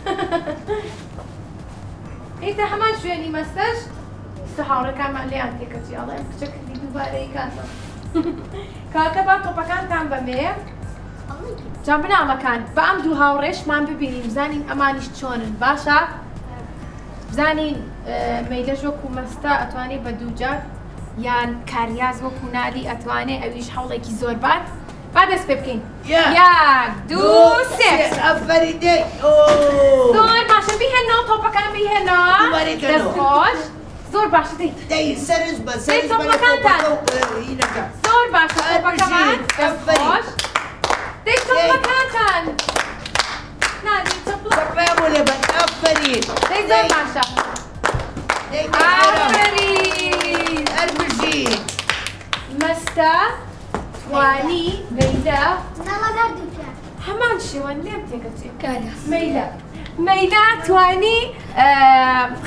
ئیتە هەمان شوێنی مەستەش سە هاوڕەکانمان لێیان تێکەچی ئەڵێم کچە کردی دووبارەی کاتە کاکە با تۆپەکانتان بەمێ جا بناڵەکان بە ئەم دوو هاوڕێشمان ببینین بزانین ئەمانیش چۆنن باشە بزانین مەیلەش وەکو مەستە ئەتوانێت بە دووجار یان کاریاز وەکو نالی ئەتوانێت ئەویش هەوڵێکی زۆر بات با دەست پێ بکەین یەک دوو سێ ئەفەری دێ زۆر باشە بیهێنەوە تۆپەکان بیهێنەوە دەستخۆش زۆر باشە دەی سەرز بە سەرز زۆر باشە تۆپەکەمان دەستخۆش دەی تۆپەکانتان نالی چەپڵێم بۆ لێبەر ئەفەرین دەی زۆر باشە ئافرین هەربژین مەستە توانی مەیلە هەمان شێوەن لێم تێکەچێ مەیلە توانی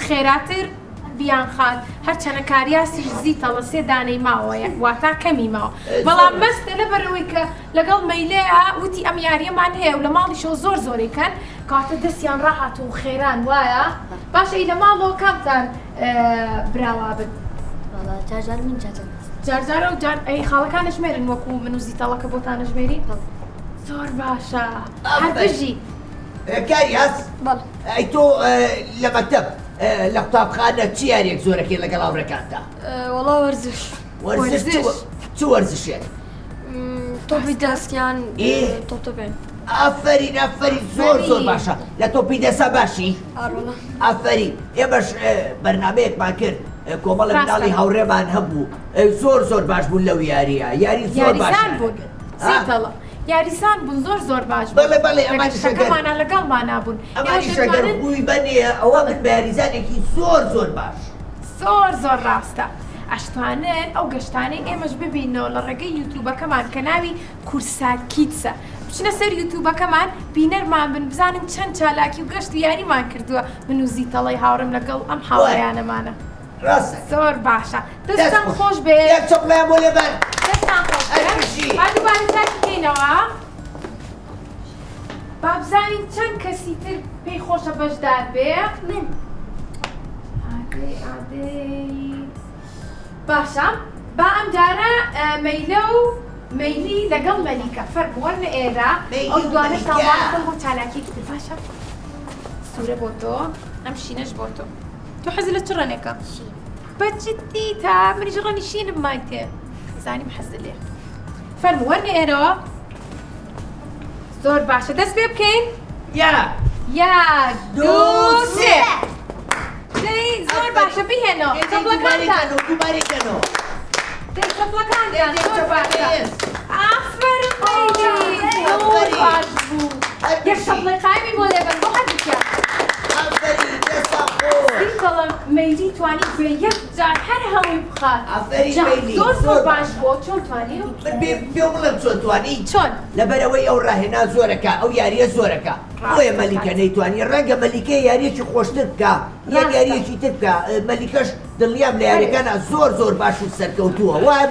خێراتر بیان خات هەرچەنە کاریاسیش زیتەڵە سێ دانەی ماوەیە واتا کەمی ماوە بەڵام مەستە لەبەرەوەی کە لەگەڵ مەیلەیە وتی ئەم یاریەمان هەیە و لە ماڵیشەوە زۆرێکەن کاتە دەستیان ڕاهات و خێران وایە باشە لە ماڵەوە کامتان براوا بن جارجار من جارجارە و جار ئەی خاڵەکانە ژمێرن وەکو من و زیتەڵەکە بۆتانە ژمێری زۆر باشە هەر بژی کاریاس ئەی تۆ لە مەکتەب لە قوتابخانە چی یاریەک زۆرەکەی لەگەڵ هاوڕێکانتە وەڵا وەرزش چ وەرزشێک تۆپی دەستیان تۆپێن ئافرین زۆر باشە لە تۆپی دەسە باشی ئافرین ئێمەش بەرنامەیەکمان کرد کۆمەڵە مناڵی هاوڕێمان هەبوو زۆر باش بوون لەو یاریە یاری زۆر باشان بوون زیتەڵە یاریسان بوون زۆر باش بەڵێ ئەمانە لەگەڵمان نابوون ئەمانیش ئەگەر بووی بەنێ ئەوە بن بە یاریزانێکی زۆر باش زۆر ڕاستە ئەشتوانن ئەو گەشتانەی ئێمەش ببینەوە لە ڕێگەی یوتیوبەکەمان کە ناوی کورسات کیدسە بچنە سەر یوتیوبەکەمان بینەرمان بن بزانن چەند چالاکی و گەشت و یاریمان کردووە من و زیتەڵەی هاوڕێم لەگەڵ ئەم هاوڕێیانەمانە زۆر باشە دەستان خۆش بێ یەک چەپڵێم بۆ لێبەر دەستان خۆش بێ با دووبارە تاکیکەینەوە با بزانین چەند کەسی تر پێی خۆشە بەشدار بێ من ئادەی باشە با ئەم جارە مەیلە و مەیلی لەگەڵ مەلیکە فەرمووەرنە ئێرە ئەو دوانە تاوانەکە بۆ چالاکیەکی تر باشە سوورە بۆ تۆ ئەم شینەش بۆ تۆ تۆ حەزی لە چ ڕەنێکە بەجددی تا منیش ڕەنی شینم مای تێ زانیم حەزە لێ فەرمووەرنە ئێرەوە زۆر باشە دەست پێ بکەین یەک دوو سێ دەی زۆر باشە بهێنەوە دووبارەکەنەوە دەستەپڵەکانیان زۆر باشە ئافەرین زۆر باش بوو یەک شەپڵەقایمی بۆ لێبەن بۆ هەردووکیان دڵم مەیلی توانی بێ یەک جار هەر هەمووی بخات زۆر باش بۆ چۆن توانی پێ بڵم چۆن توانی چۆن لەبەرەوەی ئەو ڕاهێنا زۆرەکە ئەو یاریە زۆرەکە بۆیە مەلیکە نەیتوانی ڕەنگە مەلیکە یاریەکی خۆشتر بکە یەک یاریەکی تر بکە مەلیکەش دڵیام لە یاریەکانە زۆر باش و سەرکەوتووە وایە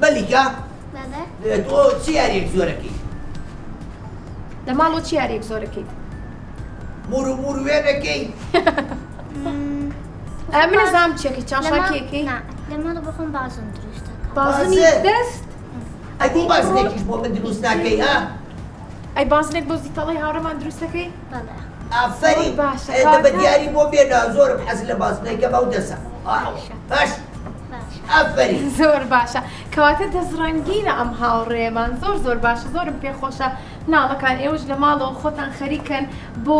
مەلیکە تۆ چی یاریەک زۆرەکەی لە ماڵۆ چی یاریەک زۆرەکەیت موور وێنەکەی من نەزانم چێکی چاشاکێکی لەمەڵ بخۆم بازم دروستەکە بازنی دەست ئەی بازنێکیش بۆ من دروست ناکەی ها ئەی بازنێک بۆ زیتەڵی هاوڕێمان دروستەکەی ئافەرین دەبە دیاری بۆ بێنە زۆرم حەز لە بازنێکە باو دەسە باش ئافەرین زۆر باشە کەواتە دەزڕەنگینە ئەم هاوڕێمان زۆر باشە زۆرم پێخۆشە ناڵەکان ئێوەش لە ماڵەوە خۆتان خەریکن بۆ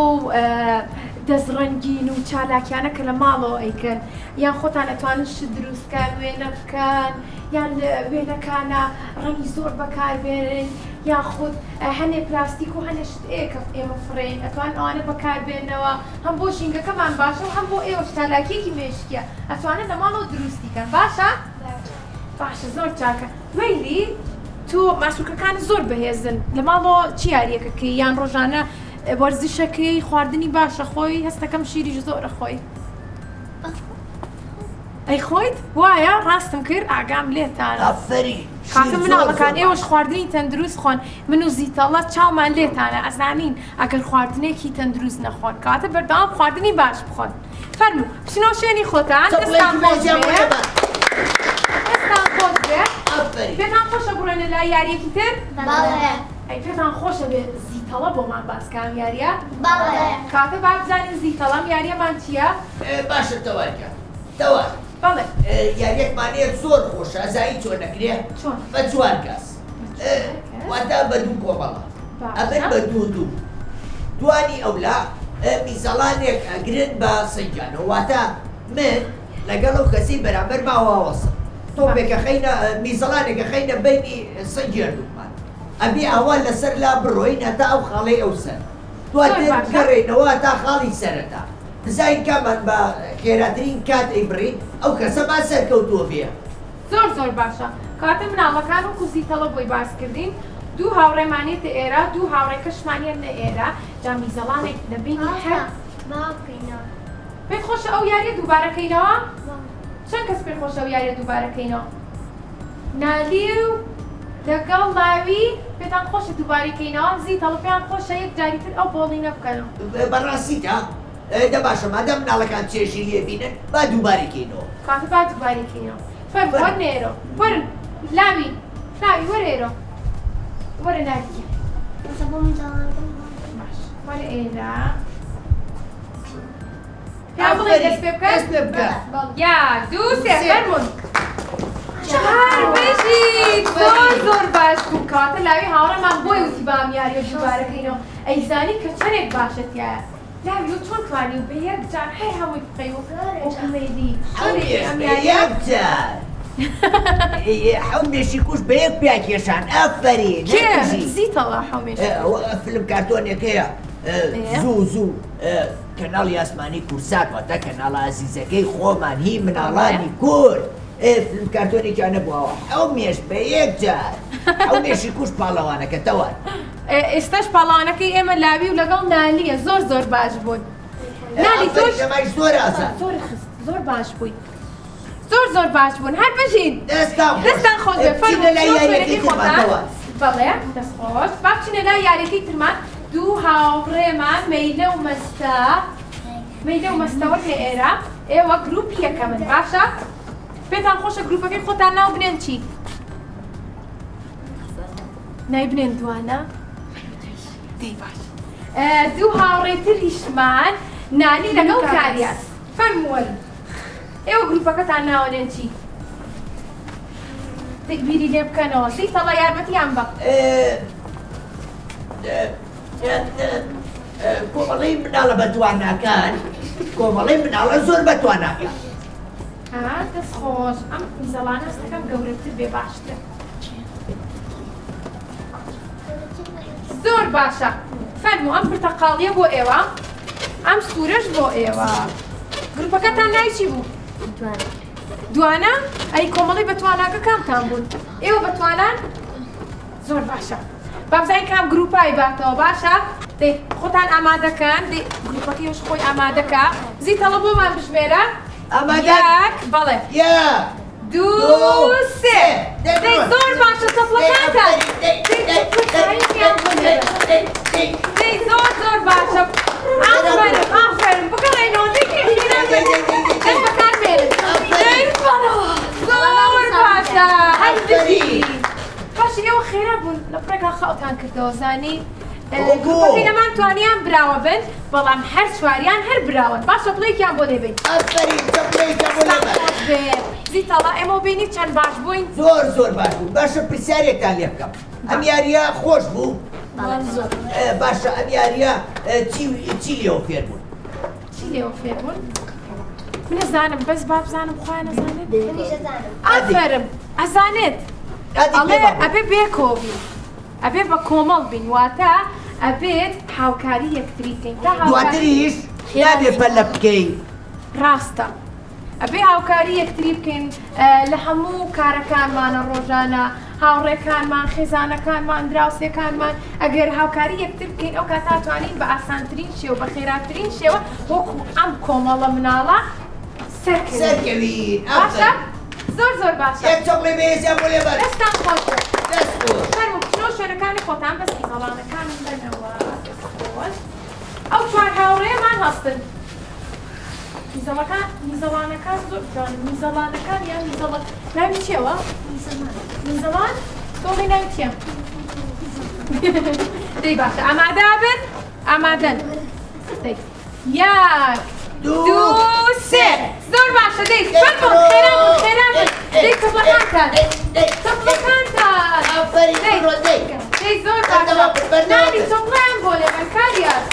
دەزڕەنگین و چالاکیانە کە لە ماڵەوە ئەیکەن یان خۆتان ئەتوانن شت دروستکان وێنە بکەن یان وێنەکانە ڕەنگی زۆر بەکاربێنن یان خودت هەنێ پلاستیک و هەنێ شتەیەکە ئێمە فڕێن ئەتوان ئەوانە بەکاربێنەوە هەم بۆ ژینگەکەمان باشە و هەم بۆ ئێوە چالاکیەکی مێشکیە ئەتوانن لە ماڵەوە دروستیکەن باشە؟ باشە زۆر چاکە وەیلی تۆ ماسوولکەکان زۆر بەهێزن لە ماڵەوە چی یاریەکەکەی یان ڕۆژانە وەرزشەکەی خواردنی باشە خۆی هەستەکەم شیریش زۆرە خۆی ئەی خۆیت وایە ڕاستم کرد ئاگام لێتانە ئافەرین کاکە مناڵەکان ئێوەش خواردنی تەندروست خۆن من و زیتەڵە چاومان لێتانە ئەزانین ئەگەر خواردنێکی تەندروست نەخۆن کاتە بەردەوام خواردنی باش بخۆن فەرموو بچنەوە شوێنی خۆتان دەستان خۆش بێ دەستان خۆش بێ پێتان خۆشە بڕێنە لای یاریەکی تر ئەی پێتان خۆشە بێ زیتەڵە بۆمان باسکەم یاریە کاتە با بزانین زیتەڵەم یاریەمان چییە باشە تەوارکە تەوار بەڵێ یاریەکمانەیە زۆر خۆشە ئەزایی چۆن نەکرێ بە چوار کەس واتە بە دوو کۆمەڵە ئەبن بە دوو دوانی ئەولا میزەڵانێک ئەگرن بە سەنجانەوە واتە من لەگەڵ ئەو کەسی بەرامبەر ماوەوەسم تۆپێکە خەینە میزەڵانێکە خەینە بینی سەنجێردومان ئەبی ئاوا لەسەر لا بڕۆین هەتا ئەو خاڵەی ئەو سەر دواتر گەڕێنەوە تا خاڵی سەرەتا دزاین کامان بە خێراترین کات ئەیبڕین ئەو کەسە با سەرکەوتووە بێ زۆر باشە کاتە مناڵەکان و کوزیتەڵە بۆی باس کردین دوو هاوڕێمانێتە ئێرە دوو هاوڕێکەشمانیانە ئێرە جا میزەڵانێک لەبینی هەر پێت خۆشە ئەو یاریە دووبارەکەینەوە چەند کەس پێت خۆشە ئەو یاریە دووبارەکەینەوە نالی و لەگەڵ لاوی پێتان خۆشە دووبارەکەینەوە زیتەڵە پێیان خۆشە یەک جاریتر ئەو بۆڵینە بکەنەوە بەڕاستیکە دە باشە مادەم مناڵەکان چێژی لێ بینن با دووبارەکەینەوە کاتە با دووبارەکەینەوە فەرموو وەرن ئێرە وەرن لاوی وەرە ئێرە وەرە ناوی وەرە ئێرە پێ بڵێ دەست پێ بکە یاک دوو سێ فەرموون چهار بژیت زۆر باش بوو کاتە لاوی هاوڕێمان بۆی وتی بام یاریە دووبارەکەینەوە ئەیزانی کە چەندێک باشەتیایە لاوی و چۆن توانی و بە یەک جار هەر هەمووی بقەی و ئۆکمەیدی یەک جار حەومێشی کوش بە یەک پیاکێشان ئەفەرین زیتەڵە حەومێش فیلم کارتۆنێکەیە زوو کەناڵی ئاسمانی کورسات واتە کەناڵە ئازیزەکەی خۆمان هی مناڵانی کورد فیلم کارتۆنێکیان نەبووەوە حەومێش بە یەک جار حەومێشی کوش پاڵەوانەکە تەوار ئێستاش پاڵانەکەی ئێمە لاوی و لەگەڵ نالیە زۆر باش بوون نالی تۆش زۆر ئاسان زۆر باش بووی زۆر باش بوون هەر بژین دەستان خۆش بێ بچینە لای یاریەکەی ترمانەوە بەڵێ دەست خۆش با بچینە لای یاریەکەی ترمان دوو هاوڕێمان مەیلە و مەستەوە لە ئێرە ئێوە گروپیەکە من باشە پێتان خۆشە گروپەکەی خۆتان ناو بنێن چی نایبنێن دوانە دەی باش دوو هاوڕێتریشمان نانی لەگەڵ کاریاس فەرمووەن ئێوە گروپەکەتان ناوەنێن چی تەکبیری لێ بکەنەوە زیتەڵە یارمەتیان بە کۆمەڵەی مناڵە بەتواناکان کۆمەڵەی مناڵە زۆر بەتواناکان دەست خۆش ئەم میزەڵانە هەستەکەم گەورەتر بێ باشتر زۆر باشە فەرموو ئەم پرتەقاڵیە بۆ ئێوە ئەم سوورەش بۆ ئێوە گروپەکەتان نایچی بوو دوانە ئەی کۆمەڵی بەتواناکە کامتان بوون ئێوە بەتوانان زۆر باشە بابزای کام گروپای باتەوە باشە دەی خۆتان ئامادەکەن دەی گروپەکەیش خۆی ئامادەکە زیتەڵە بۆمان بژمێرە یەک بەڵێ یەک دوو سێ دەی زۆر باشە تەپڵەکانتان دەی زۆر باشە ئافرین بگەڕێنەوە دەست بەکار بێنن زۆر باشە هەردەی باش ئێوە خێرا بوون لە پڕێکا خەڵتان کردەوە زانی گروپەکەی لەمان توانیان براوە بن بەڵام هەر چواریان هەر براون باشە بڵێکیان بۆ دەبین زیتەڵا ئێمە بینی چەند باش بووین زۆر باش بوو باشە پرسیارێکتان لێ بکەم ئەم یاریە خۆش بوو باشە ئەم یاریە چی لێوە فێر بوون چی لێوە فێر بوون نەزانم بەس با بزانم خۆیان نەزانێت ئافەرم ئەزانێت ئەڵێ ئەبێ بێکۆبین ئەبێ بە کۆمەڵ بین واتە ئەبێت هاوکاری یەکتری بکەین تا دواتریش نابێ پەلە بکەین ڕاستە ئەبێ هاوکاری یەکتری بکەین لە هەموو کارەکانمانە ڕۆژانە هاوڕێکانمان خێزانەکانمان دراوسێکانمان ئەگەر هاوکاری یەکتر بکەین ئەو کاتا توانین بە ئاسانترین شێوە بە خێراترین شێوە وەکو ئەم کۆمەڵە مناڵە سەرکەوین باشە زۆر باشە یەک چۆقڵی بێزیان بۆ لێبەر دەستان خۆش دەست خۆش فەرموو بچنەوە شوێنەکانی خۆتان بەس میزەڵانەکانم بنەوە دەست خۆش ئەو چوار هاوڕێمان هەستن میزەڵانەکان زۆر جوانن میزەڵانەکان یان میزەڵان ناوی چیەوە؟ میزەڵان تۆڵی ناوی چییە؟ دەی باشە ئامادە بن؟ ئامادەن دەی یەک دوو سێ زۆر باشە دەی فەرموو خێرا بن دەی تەپڵەکانتان دەی زۆر باشە نانی تۆپڵیان بۆ لێبەر کاریاز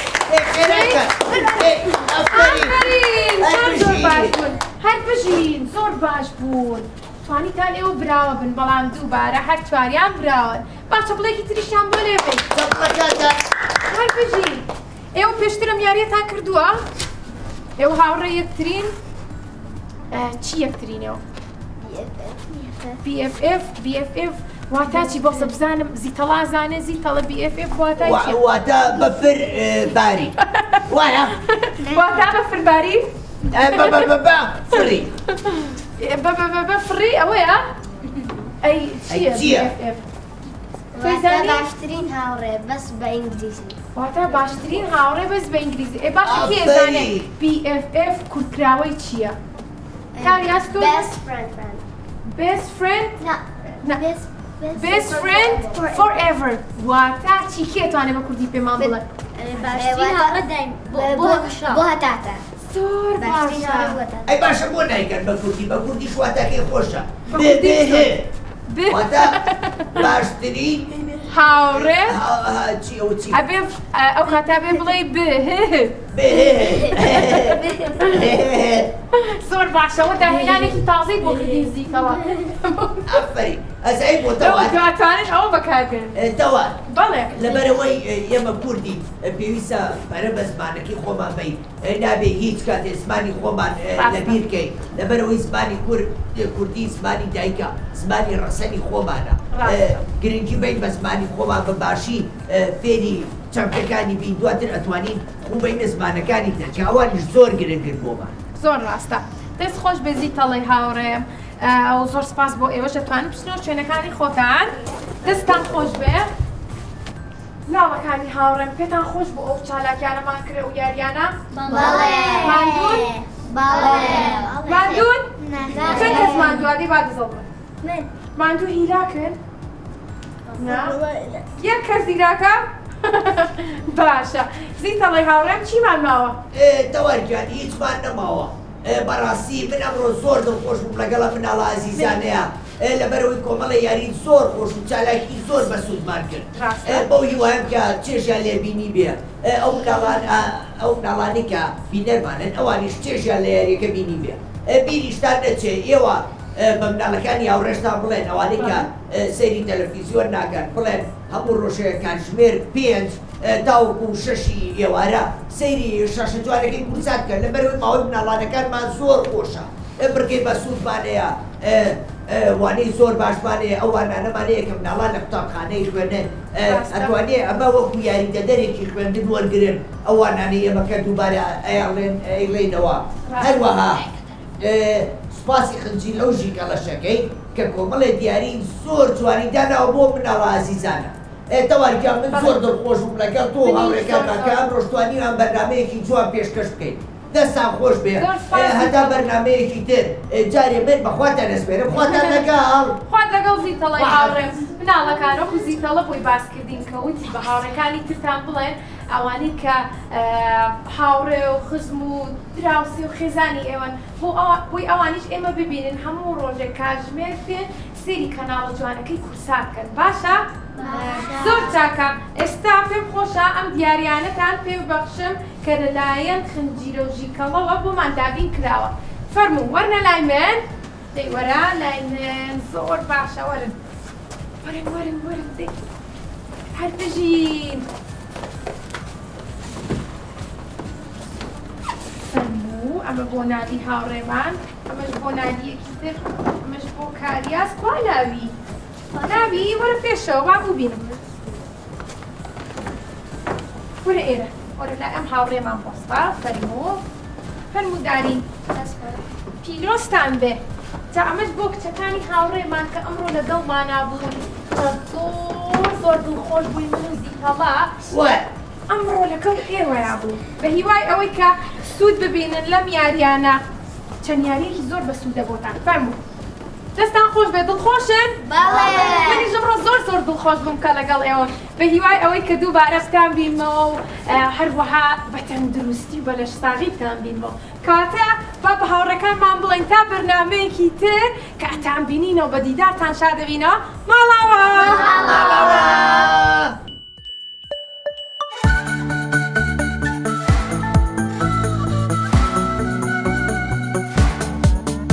زۆر باش بوون هەر بژین زۆر باش بوون توانیتان ئێوە براوە بن بەڵام دووبارە هەر چواریان براون باشە بڵێکی تریشیان بۆ لێبن هەر بژین ئێوە پێشترم یاریەتان کردووە ئێوە هاوڕێ یەکترین چی یەکترینەوە BFF واتە چی بۆسە بزانم زیتەڵا زانێ زیتەڵە BFF واتە چی واتە بەفر باری وایە واتە بەفر باری فڕی فڕی ئەوەیە ئەی چییە باشترین هاوڕێ بەس بە ئینگلیزی واتە باشترین هاوڕێ بەس بە ئینگلیزی ئێ باشە کێ زانێ BFF کورتراوەی چییە کاریاز تۆ best friend best friend forever واتە چی کێ توانێ بە کوردی پێمان بڵێ باشترین هاوڕێ دایم بۆ هەتاتە زۆر باشە ئەی باشە بۆ نایکەن بە کوردی شواتەکەی خۆشە واتە باشترین هاوڕێ چی ئەبێ ئەو کاتا بێ بڵێ زۆر باشەوە داهێنانێکی تازەی بۆ کردی زیکەوە ئەفەری ئەزای بۆ تەوان دواتوانن ئەوە بەکاربێن تەوان بەڵێ لەبەرەوەی ئێمە کوردی پێویستە پەرە بە زمانەکەی خۆمان بین نابێ هیچ کاتێ زمانی خۆمان لەبیر بکەین لەبەرەوەی زمانی کوردی زمانی دایکە زمانی ڕەسەنی خۆمانە گرنگی بین بە زمانی خۆمان بە باشی فێری چەمکەکانی بین دواتر ئەتوانین خوبینە زمانەکانی تر ئەوانیش زۆر گرنگن بۆمان زۆر ڕاستە دەست خۆش بە زیتەڵی هاوڕێم ئەو زۆر سپاس بۆ ئێوەش دەتوانن بچنەوە شوێنەکانی خۆتان دەستان خۆش بێ ناوەکانی هاوڕێم پێتان خۆش بۆ ئەو چالاکیانەمان کرێ و یاریانە ماندوون ماندوون چەند کەس ماندووە دەی با دەزەڵبن ماندوو هیراکن یەک کەس هیراکە باشە زیتەڵی هاوڕێم چیمان ماوە تەوەرگیان هیچمان نەماوە بەڕاستی من ئەمڕۆ زۆر دڵخۆش بووم لەگەڵە مناڵە ئازیزانەیە لەبەرەوەی کۆمەڵە یاری زۆر خۆش و چالاکی زۆر بەسوودمان کرد بەو هیوایم کە چێژیان لێبینی بێ ئەو مناڵانەی کە بینەرمانن ئەوانیش چێژیان لە یاریەکە بینی بێ بیریشتان نەچێ ئێوە بە منداڵەکانی هاوڕێشتان بڵێن ئەوانەی کە سەیری تەلەڤیزیۆن ناکەن بڵێن هەموو ڕۆژەیە کاتژمێر 5 تاوەکو 6 ئێوارە سەیری شەشە جوانەکەی کورسات کە لەبەرەوەی ماوەی منداڵانەکانمان زۆر خۆشە بڕکەی بە سوودمانەیە وانەی زۆر باشمانەیە ئەو وانانەمانەیە کە منداڵان لە قوتابخانەی خوێنن ئەتوانێ ئەمە وەکو یاریدەدەرێکی خوێندن وەرگرن ئەو وانانەی ئێمەکە دووبارە ئەیڵێنەوە هەروەها سوپاسی خنجی لەو ژیکەڵەشەکەی کە کۆمەڵێ دیاری زۆر جوانی داناوە بۆ مناڵە عەزیزانە تەواریکە من زۆر دڵخۆش بووم لەگەڵ تۆ هاوڕێکانمان کە ئەمڕۆ توانیمان بەرنامەیەکی جوان پێشکەش بکەین دەستان خۆش بێ هەتا بەرنامەیەکی تر جارێ بێت بەخواتان ئەسپێرم خواتان لەگەڵ خوات لەگەڵ زیتەڵی هاوڕێم مناڵەکانە و زیتەڵە بۆی باسکردین کە وتی بە هاوڕێکانی ترتان بڵێن ئەوانەی کە هاوڕێ و خزم و دراوسی و خێزانی ئێوەن بۆی ئەوانیش ئێمە ببینن هەموو ڕۆژێک کاتژمێر پێ سێری کەناڵە جوانەکەی کورسات کەن باشە؟ زۆر چاکە ئێستا پێم خۆشە ئەم دیاریانەتان پێ ببەخشم کە لەلایەن خنجیرە و ژیکەڵەوە بۆمان دابین کراوە فەرموو وەرنە لای من دەی وەرە لای من زۆر باشە وەرن وەرن دەی هەر بژین فەرموو ئەمە بۆ نادی هاوڕێمان ئەمەش بۆ نادیەکی تر ئەمەش بۆ کاریاس کوا ناوی ناوی وەرە پێشەوە با ببینم وەرە ئێرە وەرە لای ئەم هاوڕێمان بۆستا فەرموو داری پیرۆستان بێ جا ئەمەش بۆ کچەکانی هاوڕێمان کە ئەمڕۆ لەگەڵمانە بوون زۆر دڵخۆش بووی من و زیتەڵا ئەمڕۆ لەگەڵ ئێوەیە بوو بە هیوای ئەوەی کە سوود ببینن لەم یاریانە چەند یاریەکی زۆر بە سوودە بۆتان فەرموو دەستان خۆش بێ دڵخۆشن؟ منیش ئەمڕۆ زۆر دڵخۆش بووم کە لەگەڵ ئێوە بە هیوای ئەوەی کە دووبارە بتان بینمەوە و هەروەها بە تەندروستی و بە لەشساغی بتان بینمەوە کەواتە با بە هاوڕێکانمان بڵێن تا بەرنامەیەکی تر کە ئەتان بینینەوە بە دیدارتان شادەبینەوە ماڵاوە